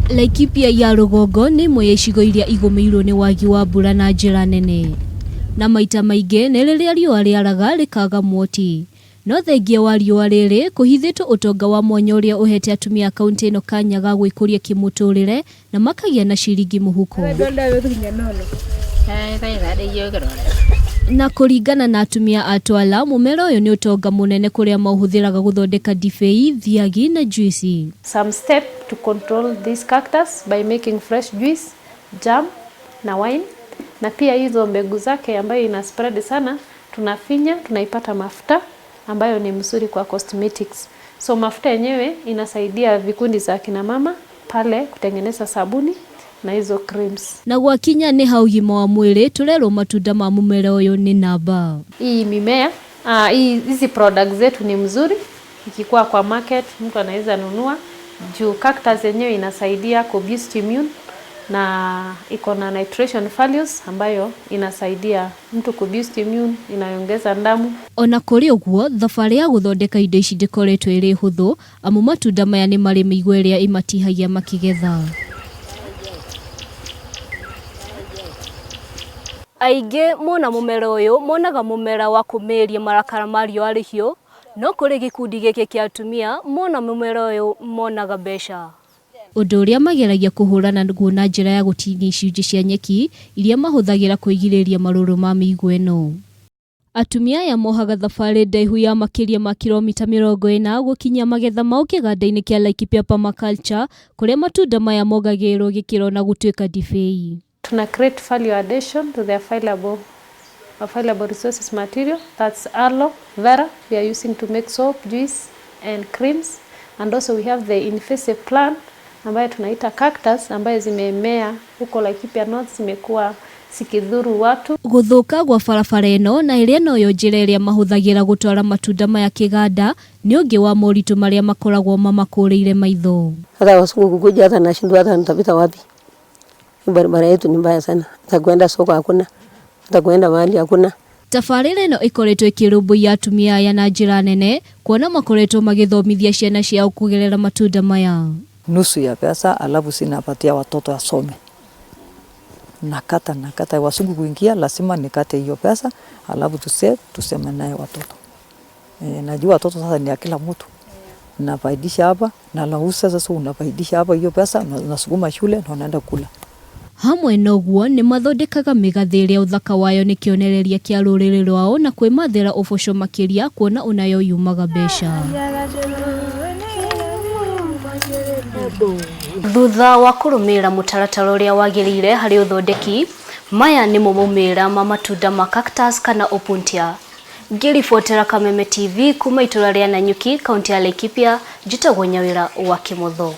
Laikipia ya rũgongo nĩ imwe ya icigo iria igũmĩirwo nĩ wagi wa mbura na njĩra nene. Na maita maingĩ nĩ rĩrĩa riũa rĩaraga rĩkaga mwoti. No thengia wa riũa rĩrĩ kũhithĩtwo ũtonga wa mwanya ũrĩa ũhete atumia kaunti ĩno kanya ga gwĩkũria kĩmũtũrĩre na makagĩa na ciringi mũhuko. Na kũringana na atumia a Twala, mũmera ũyũ nĩ ũtonga mũnene kũrĩa maũhũthĩraga gũthondeka ndibei, thiagi na juici. Some step to control this cactus by making fresh juice, jam na wine. Na pia hizo mbegu zake ambayo ina spread sana, tunafinya, tunaipata mafuta ambayo ni mzuri kwa cosmetics. So mafuta yenyewe inasaidia vikundi za kina mama pale kutengeneza sabuni na hizo creams. Na gwakinya ni hau ũgima wa mwĩrĩ turerwo matunda ma mũmera ũyũ nĩ namba. Hii mimea, hizi products zetu ni mzuri. Ikikuwa kwa market mtu anaweza nunua. Juu cactus yenyewe inasaidia kuboost immune na iko na nitration values ambayo inasaidia mtu kuboost immune, inaongeza damu. Ona kũrĩ ũguo, thabarĩ ya gũthondeka indo ici ndĩkoretwo ĩrĩ hũthũ, amu matunda maya nĩ marĩ mĩigua ĩrĩa imatihagia makĩgetha. Aingĩ mona mũmera ũyũ monaga mũmera wa kũmĩria marakara ma riũa rĩhiũ, no kũrĩ gĩkundi gĩkĩ kĩa atumia mona mũmera ũyũ monaga mbeca. Ũndũ ũrĩa mageragia kũhũrana naguo na njĩra ya gũtinia icunjĩ cia nyeki iria mahũthagĩra kwĩgirĩrĩria marũrũ ma mĩigua ĩno. Atumia aya mohaga thabarĩ ndaihu ya makĩria ma kilomita 40 gũkinyia magetha mao kĩganda-inĩ kĩa Laikipia Permaculture kũrĩa matunda maya mongagĩrĩrwo gĩkĩro na gũtuĩka ndibei. Tuna create value addition to the available resources material. That's aloe vera we are using to make soap, juice and creams. And also we have the invasive plant ambayo tunaita cactus ambayo zimemea huko Laikipia North, zimekuwa sikidhuru watu. Gũthũka gwa barabara ĩno na ĩrĩa noyo njĩra ĩrĩa mahũthagĩra gũtwara matunda maya kĩganda nĩ ũngĩ wa moritũ marĩa makoragwo mamakũrĩire maitho. Hata wasungu kukuja hata nashindwa hata nitapita wapi. Barabara yetu ni mbaya sana. Nitakwenda soko hakuna. Nitakwenda mahali hakuna. Tabarĩra ĩno ĩkoretwo ĩkĩrũmbũiya atumia aya na njĩra nene, kuona makoretwo magĩthomithia ciana ciao kũgerera matunda maya. Nusu ya pesa alafu sinapatia watoto wasome. Nakata wasungu kuingia lazima nikate hiyo pesa alafu tuseme naye watoto. Najua watoto sasa ni ya kila mtu. Nafaidisha hapa na lausa sasa unafaidisha hapa hiyo pesa unasukuma shule na unaenda kula. Hamwe noguo nĩ mathondekaga mĩgathĩ ĩrĩa ũthaka wayo nĩ kĩonereria kĩa rũrĩrĩ rwao na kwĩmathĩra ũboco makĩria kuona unayo yumaga mbeca. Thutha wa kũrũmĩrĩra mũtaratara ũrĩa wagĩrĩire harĩ ũthondeki, maya nĩmo maumĩrĩra ma matunda ma cactus kana opuntia. Ngĩribotera Kameme TV kuma itũra rĩa Nanyuki, kaunti ya Laikipia, njĩtagwo Nyawĩra wa Kĩmotho.